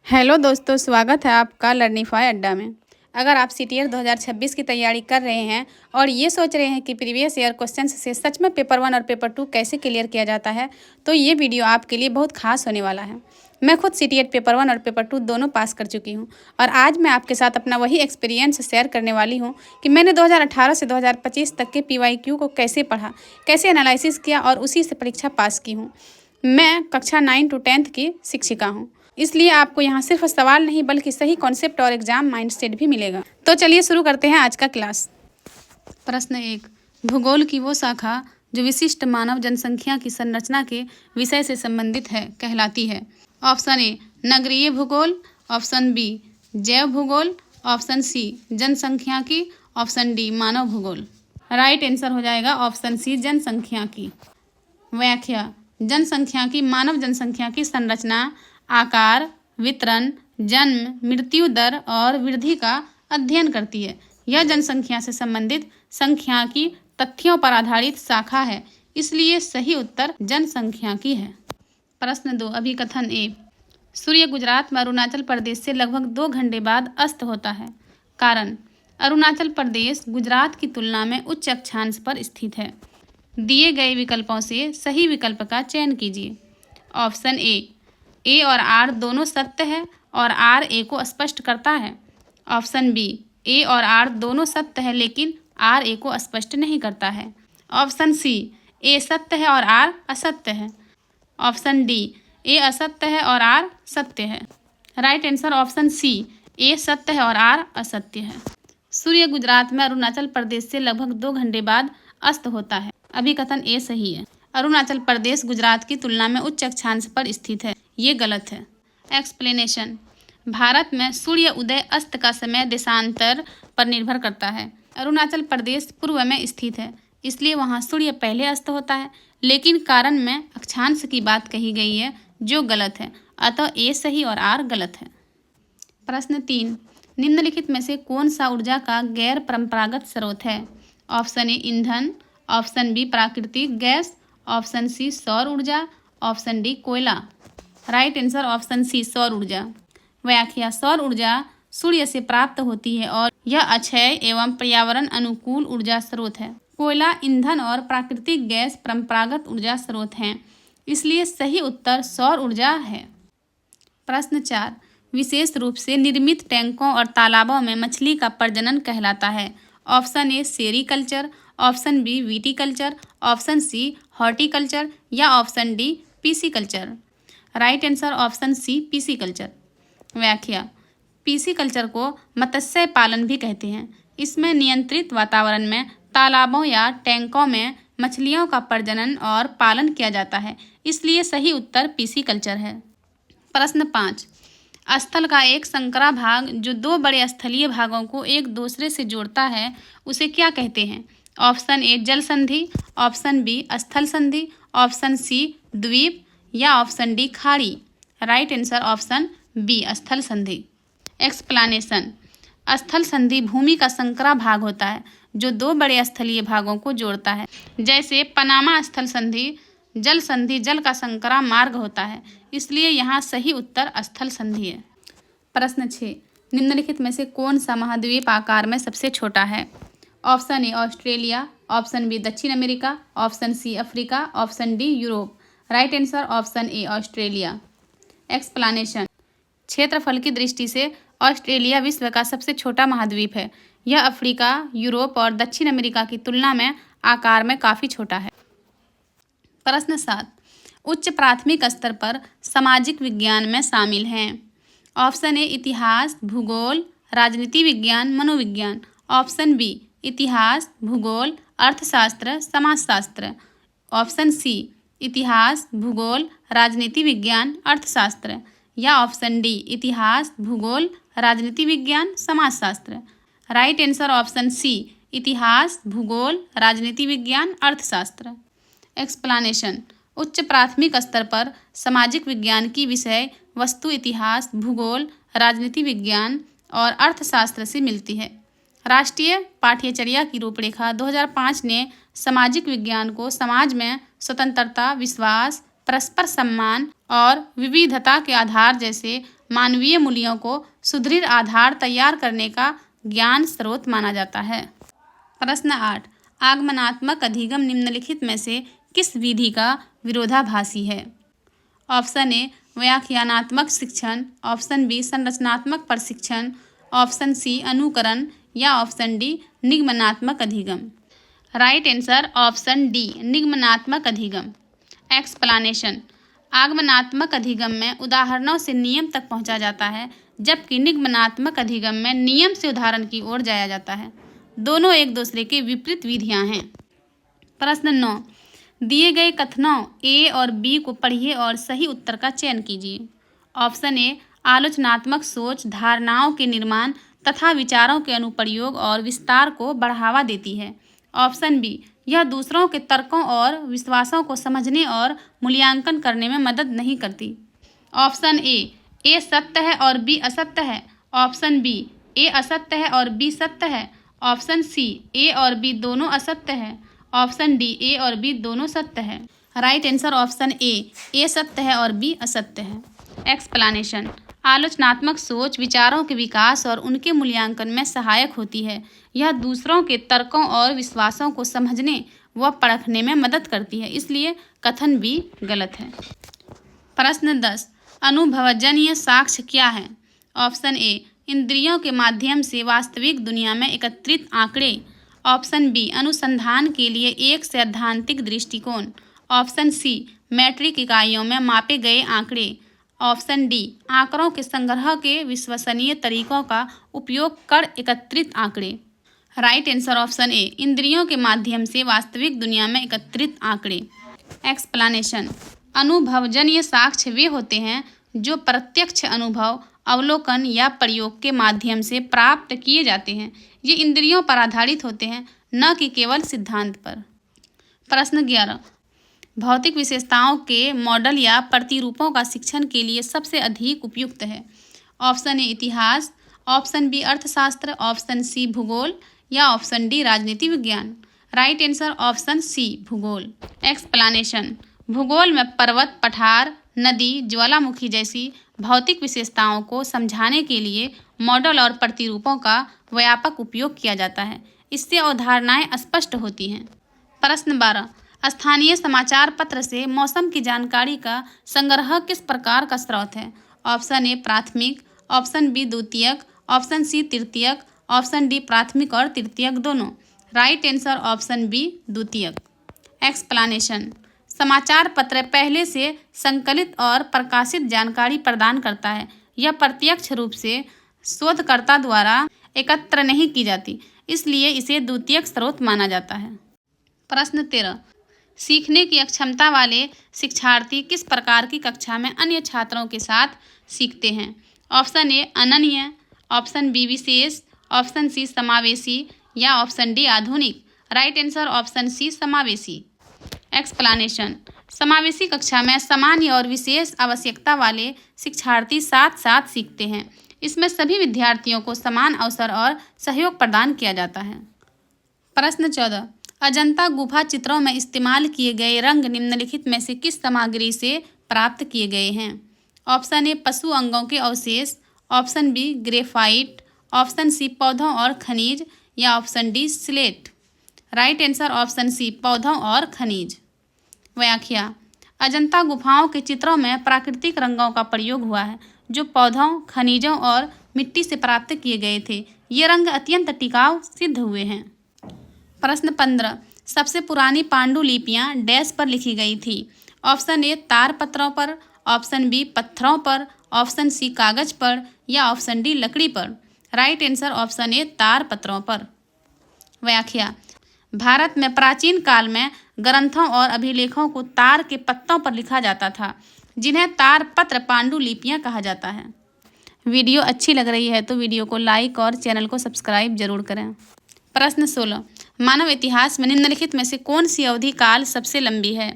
Hello दोस्तों, स्वागत है आपका लर्निफाई अड्डा में। अगर आप सीटीईटी 2026 की तैयारी कर रहे हैं और ये सोच रहे हैं कि प्रीवियस ईयर क्वेश्चंस से सच में पेपर 1 और पेपर 2 कैसे क्लियर किया जाता है, तो ये वीडियो आपके लिए बहुत खास होने वाला है। मैं खुद सीटीईटी पेपर 1 और पेपर 2 दोनों पास कर चुकी हूँ और आज मैं आपके साथ अपना वही एक्सपीरियंस शेयर करने वाली हूँ कि मैंने 2018 से 2025 तक के PYQ को कैसे पढ़ा, कैसे एनालिसिस किया और उसी से परीक्षा पास की हूँ। मैं कक्षा 9 to 10th की शिक्षिका हूँ, इसलिए आपको यहाँ सिर्फ सवाल नहीं बल्कि सही कॉन्सेप्ट और एग्जाम माइंडसेट भी मिलेगा। तो चलिए शुरू करते हैं आज का क्लास। प्रश्न 1, भूगोल की वो शाखा जो विशिष्ट मानव जनसंख्या की संरचना के विषय से संबंधित है कहलाती है। ऑप्शन ए नगरीय भूगोल, ऑप्शन बी जैव भूगोल, ऑप्शन सी जनसंख्या की, ऑप्शन डी मानव भूगोल। राइट आंसर हो जाएगा ऑप्शन सी जनसंख्या की। व्याख्या, जनसंख्या की मानव जनसंख्या की संरचना, आकार, वितरण, जन्म, मृत्यु दर और वृद्धि का अध्ययन करती है। यह जनसंख्या से संबंधित सांख्यिकी तथ्यों पर आधारित शाखा है, इसलिए सही उत्तर जनसंख्यिकी है। प्रश्न 2, अभिकथन ए, सूर्य गुजरात में अरुणाचल प्रदेश से लगभग 2 घंटे बाद अस्त होता है। कारण, अरुणाचल प्रदेश गुजरात की तुलना में उच्च अक्षांश पर स्थित है। दिए गए विकल्पों से सही विकल्प का चयन कीजिए। ऑप्शन ए और आर दोनों सत्य है और आर ए को स्पष्ट करता है। ऑप्शन बी, ए और आर दोनों सत्य है लेकिन आर ए को स्पष्ट नहीं करता है। ऑप्शन सी, ए सत्य है और आर असत्य है। ऑप्शन डी, ए असत्य है और आर सत्य है। राइट आंसर ऑप्शन सी, ए सत्य है और आर असत्य है। सूर्य गुजरात में अरुणाचल प्रदेश से लगभग 2 घंटे बाद अस्त होता है। अभिकथन ए सही है। अरुणाचल प्रदेश गुजरात की तुलना में उच्च अक्षांश पर स्थित है, ये गलत है। एक्सप्लेनेशन, भारत में सूर्य उदय अस्त का समय देशांतर पर निर्भर करता है। अरुणाचल प्रदेश पूर्व में स्थित है, इसलिए वहाँ सूर्य पहले अस्त होता है, लेकिन कारण में अक्षांश की बात कही गई है जो गलत है, अतः ए सही और आर गलत है। प्रश्न 3, निम्नलिखित में से कौन सा ऊर्जा का गैर परंपरागत स्रोत है। ऑप्शन ए ईंधन, ऑप्शन बी प्राकृतिक गैस, ऑप्शन सी सौर ऊर्जा, ऑप्शन डी कोयला। राइट आंसर ऑप्शन सी सौर ऊर्जा। व्याख्या, सौर ऊर्जा सूर्य से प्राप्त होती है और यह अक्षय एवं पर्यावरण अनुकूल ऊर्जा स्रोत है। कोयला, ईंधन और प्राकृतिक गैस परंपरागत ऊर्जा स्रोत हैं, इसलिए सही उत्तर सौर ऊर्जा है। प्रश्न 4, विशेष रूप से निर्मित टैंकों और तालाबों में मछली का प्रजनन कहलाता है। Option A sericulture, option B viticulture, option C horticulture या option D pisciculture. Right answer option C pisciculture. व्याख्या, पीसीकल्चर को मत्स्य पालन भी कहते हैं। इसमें नियंत्रित वातावरण में तालाबों या टैंकों में मछलियों का प्रजनन और पालन किया जाता है, इसलिए सही उत्तर पीसीकल्चर है। प्रश्न 5, स्थल का एक संकरा भाग जो 2 बड़े स्थलीय भागों को एक दूसरे से जोड़ता है उसे क्या कहते हैं। ऑप्शन ए जल संधि, ऑप्शन बी स्थल संधि, ऑप्शन सी द्वीप या ऑप्शन डी खाड़ी। राइट आंसर ऑप्शन बी स्थल संधि। एक्सप्लेनेशन, स्थल संधि भूमि का संकरा भाग होता है जो 2 बड़े स्थलीय भागों को जोड़ता है, जैसे पनामा स्थल संधि। जल संधि जल का संकरा मार्ग होता है, इसलिए यहाँ सही उत्तर स्थल संधि है। प्रश्न 6, निम्नलिखित में से कौन सा महाद्वीप आकार में सबसे छोटा है। Option A Australia, option B दक्षिण America, option C Africa, option D Europe. Right answer option A Australia. Explanation, क्षेत्रफल की दृष्टि से ऑस्ट्रेलिया विश्व का सबसे छोटा महाद्वीप है। यह अफ्रीका, यूरोप और दक्षिण अमेरिका की तुलना में आकार में काफ़ी छोटा है। प्रश्न 7, उच्च प्राथमिक स्तर पर सामाजिक विज्ञान में शामिल हैं। ऑप्शन ए इतिहास, भूगोल, राजनीति विज्ञान, मनोविज्ञान। ऑप्शन बी इतिहास, भूगोल, अर्थशास्त्र, समाजशास्त्र। ऑप्शन सी इतिहास, भूगोल, राजनीति विज्ञान, अर्थशास्त्र या ऑप्शन डी इतिहास, भूगोल, राजनीति विज्ञान, समाजशास्त्र। राइट आंसर ऑप्शन सी इतिहास, भूगोल, राजनीति विज्ञान, अर्थशास्त्र। एक्सप्लेनेशन, उच्च प्राथमिक स्तर पर सामाजिक विज्ञान की विषय वस्तु इतिहास, भूगोल, राजनीति विज्ञान और अर्थशास्त्र से मिलती है। राष्ट्रीय पाठ्यचर्या की रूपरेखा 2005 ने सामाजिक विज्ञान को समाज में स्वतंत्रता, विश्वास, परस्पर सम्मान और विविधता के आधार जैसे मानवीय मूल्यों को सुदृढ़ आधार तैयार करने का ज्ञान स्रोत माना जाता है। प्रश्न 8, आगमनात्मक अधिगम निम्नलिखित में से किस विधि का विरोधाभासी है? ऑप्शन ए व्याख्यानात्मक शिक्षण, ऑप्शन बी संरचनात्मक प्रशिक्षण, ऑप्शन सी अनुकरण या ऑप्शन डी निगमनात्मक अधिगम। राइट आंसर ऑप्शन डी निगमनात्मक अधिगम। एक्सप्लेनेशन। आगमनात्मक अधिगम में उदाहरणों से नियम तक पहुंचा जाता है, जबकि निगमनात्मक अधिगम में नियम से उदाहरण की ओर जाया जाता है। दोनों एक दूसरे के विपरीत विधियां हैं। प्रश्न 9, दिए गए कथनों ए और बी को पढ़िए और सही उत्तर का चयन कीजिए। ऑप्शन ए आलोचनात्मक सोच धारणाओं के निर्माण तथा विचारों के अनुप्रयोग और विस्तार को बढ़ावा देती है। ऑप्शन बी यह दूसरों के तर्कों और विश्वासों को समझने और मूल्यांकन करने में मदद नहीं करती। ऑप्शन ए सत्य है और बी असत्य है। ऑप्शन बी ए असत्य है और बी सत्य है। ऑप्शन सी ए और बी दोनों असत्य है। ऑप्शन डी ए और बी दोनों सत्य है। राइट आंसर ऑप्शन ए सत्य है और बी असत्य है। एक्सप्लेनेशन। आलोचनात्मक सोच विचारों के विकास और उनके मूल्यांकन में सहायक होती है। यह दूसरों के तर्कों और विश्वासों को समझने व परखने में मदद करती है, इसलिए कथन भी गलत है। प्रश्न 10, अनुभवजन्य साक्ष्य क्या है? ऑप्शन ए इंद्रियों के माध्यम से वास्तविक दुनिया में एकत्रित आंकड़े। ऑप्शन बी अनुसंधान के लिए एक सैद्धांतिक दृष्टिकोण। ऑप्शन सी मैट्रिक इकाइयों में मापे गए आंकड़े। ऑप्शन डी आंकड़ों के संग्रह के विश्वसनीय तरीकों का उपयोग कर एकत्रित आंकड़े। राइट आंसर ऑप्शन ए इंद्रियों के माध्यम से वास्तविक दुनिया में एकत्रित आंकड़े। एक्सप्लेनेशन। अनुभवजन्य साक्ष्य वे होते हैं जो प्रत्यक्ष अनुभव, अवलोकन या प्रयोग के माध्यम से प्राप्त किए जाते हैं। ये इंद्रियों पर आधारित होते हैं, न कि केवल सिद्धांत पर। प्रश्न 11, भौतिक विशेषताओं के मॉडल या प्रतिरूपों का शिक्षण के लिए सबसे अधिक उपयुक्त है। ऑप्शन ए इतिहास, ऑप्शन बी अर्थशास्त्र, ऑप्शन सी भूगोल या ऑप्शन डी राजनीति विज्ञान। राइट आंसर ऑप्शन सी भूगोल। एक्सप्लेनेशन। भूगोल में पर्वत, पठार, नदी, ज्वालामुखी जैसी भौतिक विशेषताओं को समझाने के लिए मॉडल और प्रतिरूपों का व्यापक उपयोग किया जाता है। इससे अवधारणाएं स्पष्ट होती हैं। प्रश्न 12, स्थानीय समाचार पत्र से मौसम की जानकारी का संग्रह किस प्रकार का स्रोत है? ऑप्शन ए प्राथमिक, ऑप्शन बी द्वितीयक, ऑप्शन सी तृतीयक, ऑप्शन डी प्राथमिक और तृतीयक दोनों। राइट आंसर ऑप्शन बी द्वितीयक। एक्सप्लेनेशन। समाचार पत्र पहले से संकलित और प्रकाशित जानकारी प्रदान करता है। यह प्रत्यक्ष रूप से शोधकर्ता द्वारा एकत्र नहीं की जाती, इसलिए इसे द्वितीयक स्रोत माना जाता है। प्रश्न 13, सीखने की अक्षमता वाले शिक्षार्थी किस प्रकार की कक्षा में अन्य छात्रों के साथ सीखते हैं? ऑप्शन ए अनन्य, ऑप्शन बी विशेष, ऑप्शन सी समावेशी या ऑप्शन डी आधुनिक। राइट आंसर ऑप्शन सी समावेशी। एक्सप्लेनेशन। समावेशी कक्षा में सामान्य और विशेष आवश्यकता वाले शिक्षार्थी साथ साथ सीखते हैं। इसमें सभी विद्यार्थियों को समान अवसर और सहयोग प्रदान किया जाता है। प्रश्न 14, अजंता गुफा चित्रों में इस्तेमाल किए गए रंग निम्नलिखित में से किस सामग्री से प्राप्त किए गए हैं? ऑप्शन ए पशु अंगों के अवशेष, option B graphite, option C पौधों और खनिज या option D slate. Right answer option C पौधों और खनिज। व्याख्या। अजंता गुफाओं के चित्रों में प्राकृतिक रंगों का प्रयोग हुआ है जो पौधों, खनिजों और मिट्टी से प्राप्त किए गए थे। ये रंग अत्यंत टिकाऊ सिद्ध हुए हैं। प्रश्न 15, सबसे पुरानी पांडुलिपियां डैश पर लिखी गई थी? ऑप्शन ए तार पत्रों पर, ऑप्शन बी पत्थरों पर, ऑप्शन सी कागज पर या ऑप्शन डी लकड़ी पर। राइट आंसर ऑप्शन ए तार पत्रों पर। व्याख्या। भारत में प्राचीन काल में ग्रंथों और अभिलेखों को तार के पत्तों पर लिखा जाता था, जिन्हें तार पत्र पांडुलिपियां कहा जाता है। वीडियो अच्छी लग रही है तो वीडियो को लाइक और चैनल को सब्सक्राइब जरूर करें। प्रश्न 16, मानव इतिहास में निम्नलिखित में से कौन सी अवधि काल सबसे लंबी है?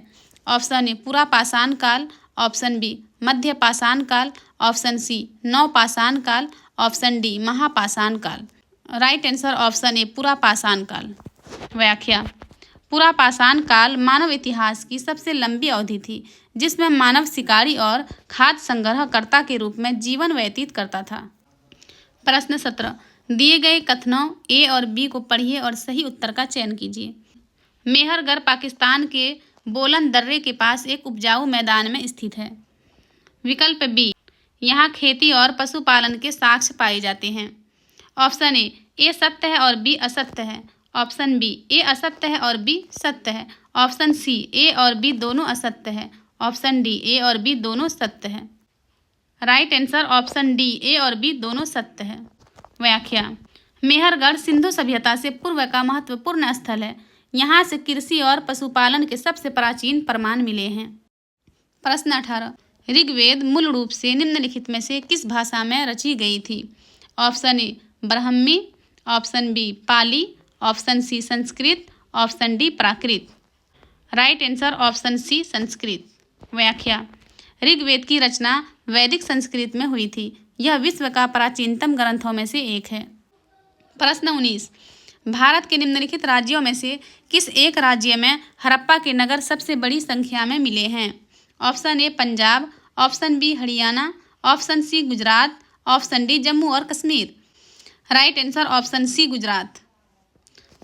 ऑप्शन ए पूरा पाषाण काल, ऑप्शन बी मध्य पाषाण काल, ऑप्शन सी नवपाषाण काल, ऑप्शन डी महापाषाण काल। राइट आंसर ऑप्शन ए पूरा पाषाण काल। व्याख्या। पुरापाषाण काल मानव इतिहास की सबसे लंबी अवधि थी, जिसमें मानव शिकारी और खाद्य संग्रहकर्ता के रूप में जीवन व्यतीत करता था। प्रश्न 17। दिए गए कथनों ए और बी को पढ़िए और सही उत्तर का चयन कीजिए। मेहरगढ़ पाकिस्तान के बोलन दर्रे के पास एक उपजाऊ मैदान में स्थित है। विकल्प बी, यहाँ खेती और पशुपालन के साक्ष्य पाए जाते हैं। ऑप्शन ए सत्य है और बी असत्य है। ऑप्शन बी, ए असत्य है और बी सत्य है। ऑप्शन सी, ए और बी दोनों असत्य है। ऑप्शन डी, ए और बी दोनों सत्य है। राइट आंसर ऑप्शन डी, ए और बी दोनों सत्य है। व्याख्या। मेहरगढ़ सिंधु सभ्यता से पूर्व का महत्वपूर्ण स्थल है। यहाँ से कृषि और पशुपालन के सबसे प्राचीन प्रमाण मिले हैं। प्रश्न 18। ऋग्वेद मूल रूप से निम्नलिखित में से किस भाषा में रची गई थी? Option A Brahmi, option B Pali, option C Sanskrit, option D Prakrit. Right answer option C Sanskrit. व्याख्या। ऋग्वेद की रचना वैदिक संस्कृत में हुई थी। यह विश्व का प्राचीनतम ग्रंथों में से एक है। प्रश्न 19। भारत के निम्नलिखित राज्यों में से किस एक राज्य में हड़प्पा के नगर सबसे बड़ी संख्या में मिले हैं? Option A Punjab, option B Haryana, option C Gujarat, option D Jammu और Kashmir. Right answer option C Gujarat.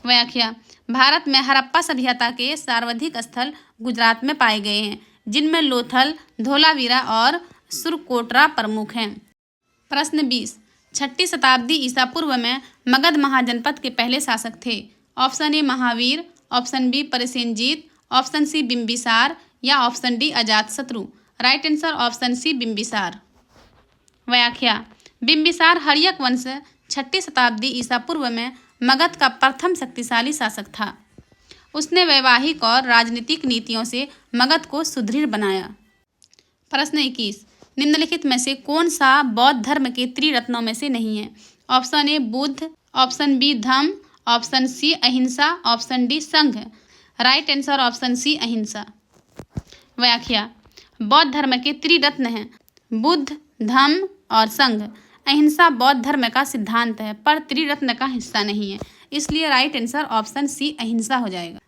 व्याख्या। भारत में हड़प्पा सभ्यता के सर्वाधिक स्थल गुजरात में पाए गए हैं, जिनमें लोथल, धोलावीरा और सुरकोटरा प्रमुख हैं। प्रश्न 20। 6ठी शताब्दी ईसा पूर्व में मगध महाजनपद के पहले शासक थे। Option A Mahavira, option B Prasenajit, option C Bimbisara या option D Ajatashatru. Right answer option C Bimbisara. व्याख्या। बिम्बिसार हर्यक वंश 6ठी शताब्दी ईसा पूर्व में मगध का प्रथम शक्तिशाली शासक था। उसने वैवाहिक और राजनीतिक नीतियों से मगध को सुदृढ़ बनाया। प्रश्न 21। निम्नलिखित में से कौन सा बौद्ध धर्म के त्रिरत्नों में से नहीं है? Option A Buddha, option B Dhamma, option C ahimsa, option D Sangha. Right answer option C ahimsa. व्याख्या। बौद्ध धर्म के त्रिरत्न हैं बुद्ध, धम्म और संघ। अहिंसा बौद्ध धर्म का सिद्धांत है, पर त्रिरत्न का हिस्सा नहीं है, इसलिए राइट आंसर ऑप्शन सी अहिंसा हो जाएगा।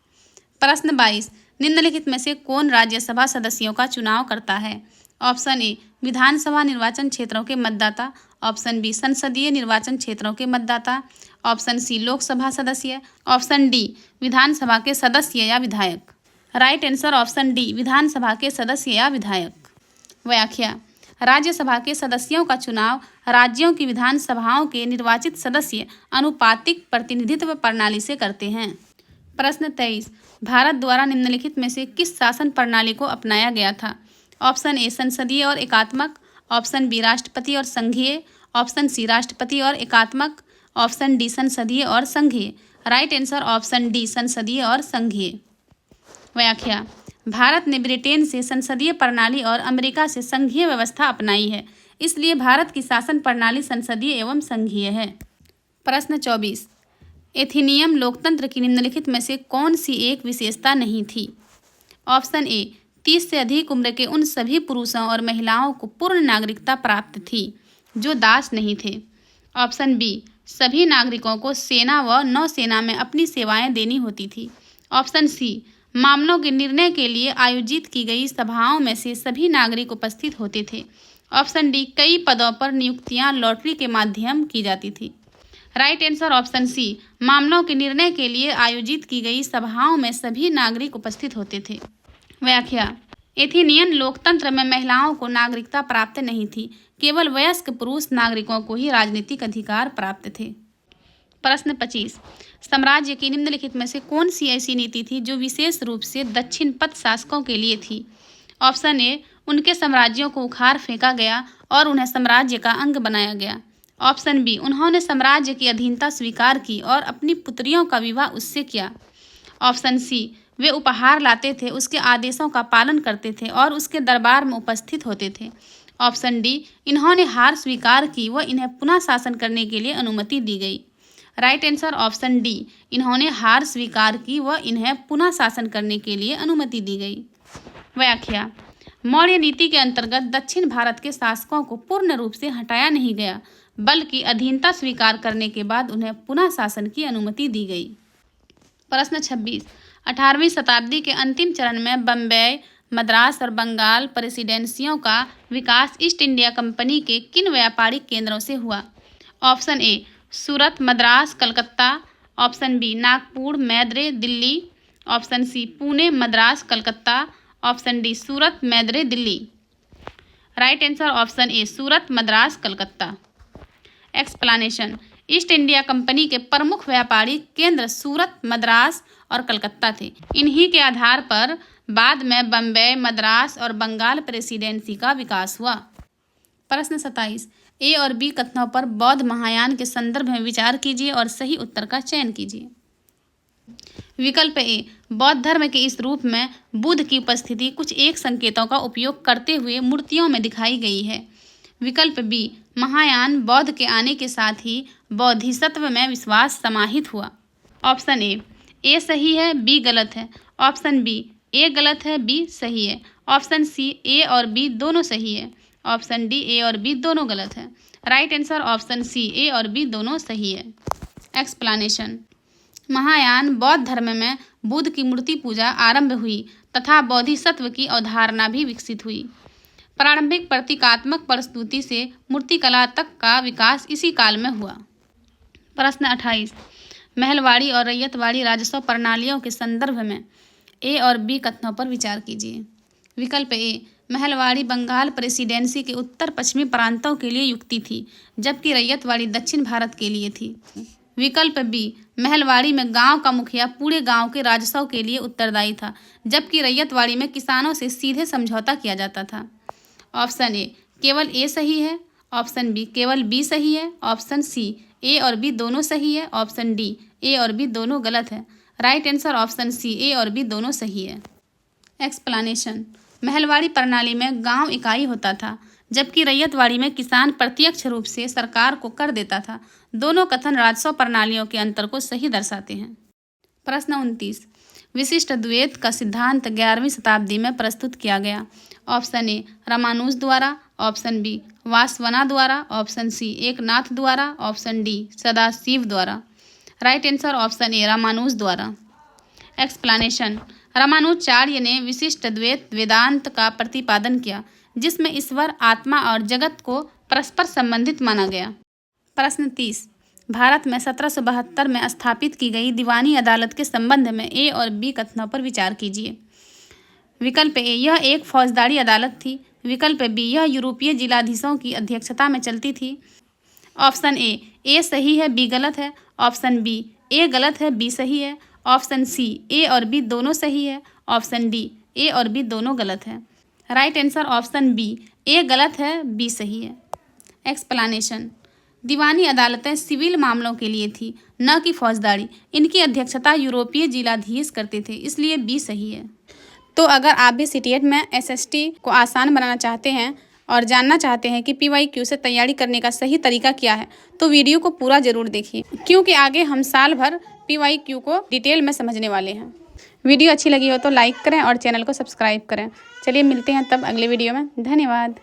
प्रश्न 22। निम्नलिखित में से कौन राज्यसभा सदस्यों का चुनाव करता है? ऑप्शन ए विधानसभा निर्वाचन क्षेत्रों के मतदाता, ऑप्शन बी संसदीय निर्वाचन क्षेत्रों के मतदाता, ऑप्शन सी लोकसभा सदस्य, ऑप्शन डी विधानसभा के सदस्य या विधायक। राइट आंसर ऑप्शन डी विधानसभा के सदस्य या विधायक। व्याख्या। राज्यसभा के सदस्यों का चुनाव राज्यों की विधानसभाओं के निर्वाचित सदस्य अनुपातिक प्रतिनिधित्व प्रणाली से करते हैं। प्रश्न 23। भारत द्वारा निम्नलिखित में से किस शासन प्रणाली को अपनाया गया था? ऑप्शन ए संसदीय और एकात्मक, ऑप्शन बी राष्ट्रपति और संघीय, ऑप्शन सी राष्ट्रपति और एकात्मक, ऑप्शन डी संसदीय और संघीय। राइट आंसर ऑप्शन डी संसदीय और संघीय। व्याख्या। भारत ने ब्रिटेन से संसदीय प्रणाली और अमेरिका से संघीय व्यवस्था अपनाई है, इसलिए भारत की शासन प्रणाली संसदीय एवं संघीय है। प्रश्न 24। एथेनियन लोकतंत्र की निम्नलिखित में से कौन सी एक विशेषता नहीं थी? ऑप्शन ए 30 से अधिक उम्र के उन सभी पुरुषों और महिलाओं को पूर्ण नागरिकता प्राप्त थी जो दास नहीं थे। ऑप्शन बी सभी नागरिकों को सेना व नौसेना में अपनी सेवाएं देनी होती थी। ऑप्शन सी मामलों के निर्णय के लिए आयोजित की गई सभाओं में से सभी नागरिक उपस्थित होते थे। ऑप्शन डी कई पदों पर नियुक्तियां लॉटरी के माध्यम की जाती थी। राइट आंसर ऑप्शन सी मामलों के निर्णय के लिए आयोजित की गई सभाओं में सभी नागरिक उपस्थित होते थे। व्याख्या। एथेनियन लोकतंत्र में महिलाओं को नागरिकता प्राप्त नहीं थी, केवल वयस्क पुरुष नागरिकों को ही राजनीतिक अधिकार प्राप्त थे। प्रश्न 25। साम्राज्य की निम्नलिखित में से कौन सी ऐसी नीति थी जो विशेष रूप से दक्षिण पथ शासकों के लिए थी? ऑप्शन ए उनके साम्राज्यों को उखाड़ फेंका गया और उन्हें साम्राज्य का अंग बनाया गया। ऑप्शन बी उन्होंने साम्राज्य की अधीनता स्वीकार की और अपनी पुत्रियों का विवाह उससे किया। ऑप्शन सी वे उपहार लाते थे, उसके आदेशों का पालन करते थे और उसके दरबार में उपस्थित होते थे। ऑप्शन डी इन्होंने हार स्वीकार की व इन्हें पुनः शासन करने के लिए अनुमति दी गई। राइट आंसर ऑप्शन डी इन्होंने हार स्वीकार की व इन्हें पुनः शासन करने के लिए अनुमति दी गई। व्याख्या। मौर्य नीति के अंतर्गत दक्षिण भारत के शासकों को पूर्ण रूप से हटाया नहीं गया, बल्कि अधीनता स्वीकार करने के बाद उन्हें पुनः शासन की अनुमति दी गई। प्रश्न 26। 18वीं शताब्दी के अंतिम चरण में बम्बई, मद्रास और बंगाल प्रेसिडेंसियों का विकास ईस्ट इंडिया कंपनी के किन व्यापारिक केंद्रों से हुआ? Option A Surat, Madras, Calcutta. Option B Nagpur, Madras, Delhi. Option C Pune, Madras, Calcutta. Option D Surat, Madras, Delhi. Right answer option A Surat, Madras, Calcutta. Explanation. East India company के प्रमुख व्यापारिक केंद्र सूरत, मद्रास और कलकत्ता थे। इन्हीं के आधार पर बाद में बम्बई, मद्रास और बंगाल प्रेसिडेंसी का विकास हुआ। प्रश्न 27। ए और बी कथनों पर बौद्ध महायान के संदर्भ में विचार कीजिए और सही उत्तर का चयन कीजिए। विकल्प ए, बौद्ध धर्म के इस रूप में बुद्ध की उपस्थिति कुछ एक संकेतों का उपयोग करते हुए मूर्तियों में दिखाई गई है। विकल्प बी, महायान बौद्ध के आने के साथ ही बौद्धिसत्व में विश्वास समाहित हुआ। ऑप्शन ए सही है, बी गलत है। ऑप्शन बी, ए गलत है, बी सही है। ऑप्शन सी, ए और बी दोनों सही है। ऑप्शन डी, ए और बी दोनों गलत है। राइट आंसर ऑप्शन सी, ए और बी दोनों सही है। एक्सप्लेनेशन। महायान बौद्ध धर्म में बुद्ध की मूर्ति पूजा आरंभ हुई तथा बोधिसत्व की अवधारणा भी विकसित हुई। प्रारंभिक प्रतीकात्मक प्रस्तुति से मूर्तिकला तक का विकास इसी काल में हुआ। प्रश्न 28। महलवाड़ी और रैयतवाड़ी राजस्व प्रणालियों के संदर्भ में ए और बी कथनों पर विचार कीजिए। विकल्प ए, महलवाड़ी बंगाल प्रेसिडेंसी के उत्तर पश्चिमी प्रांतों के लिए युक्ति थी, जबकि रैयतवाड़ी दक्षिण भारत के लिए थी। विकल्प बी, महलवाड़ी में गांव का मुखिया पूरे गांव के राजस्व के लिए उत्तरदायी था, जबकि रैयतवाड़ी में किसानों से सीधे समझौता किया जाता था। ऑप्शन ए, केवल ए सही है। ऑप्शन बी, केवल बी सही है। ऑप्शन सी, ए और बी दोनों सही है। ऑप्शन डी, ए और बी दोनों गलत है। राइट आंसर ऑप्शन सी, ए और बी दोनों सही है। एक्सप्लेनेशन। महलवाड़ी प्रणाली में गांव इकाई होता था, जबकि रैयतवाड़ी में किसान प्रत्यक्ष रूप से सरकार को कर देता था। दोनों कथन राजस्व प्रणालियों के अंतर को सही दर्शाते हैं। प्रश्न 29। विशिष्ट द्वैत का सिद्धांत 11वीं शताब्दी में प्रस्तुत किया गया। ऑप्शन ए, रामानुज द्वारा। ऑप्शन बी, वासवना द्वारा। ऑप्शन सी, एकनाथ द्वारा। ऑप्शन डी, सदाशिव द्वारा। Right answer option A, Ramanuj द्वारा। एक्सप्लेनेशन। रामानुजाचार्य ने विशिष्ट द्वैत वेदांत का प्रतिपादन किया, जिसमें ईश्वर, आत्मा और जगत को परस्पर संबंधित माना गया। प्रश्न 30। भारत में 1772 में स्थापित की गई दीवानी अदालत के संबंध में ए और बी कथनों पर विचार कीजिए। विकल्प ए, यह एक फौजदारी अदालत थी। विकल्प बी, यह यूरोपीय जिलाधीशों की अध्यक्षता में चलती थी। ऑप्शन ए सही है, बी गलत है। ऑप्शन बी, ए गलत है, बी सही है। ऑप्शन सी, ए और बी दोनों सही है। ऑप्शन डी, ए और बी दोनों गलत है। राइट आंसर ऑप्शन बी, ए गलत है, बी सही है। एक्सप्लेनेशन। दीवानी अदालतें सिविल मामलों के लिए थी, न कि फौजदारी। इनकी अध्यक्षता यूरोपीय जिलाधीश करते थे, इसलिए बी सही है। तो अगर आप भी सीटीएट में एसएसटी को आसान बनाना चाहते हैं और जानना चाहते हैं कि पीवाईक्यू से तैयारी करने का सही तरीका क्या है, तो वीडियो को पूरा जरूर देखिए, क्योंकि आगे हम साल भर पीवाईक्यू को डिटेल में समझने वाले हैं। वीडियो अच्छी लगी हो तो लाइक करें और चैनल को सब्सक्राइब करें। चलिए मिलते हैं तब अगले वीडियो में। धन्यवाद।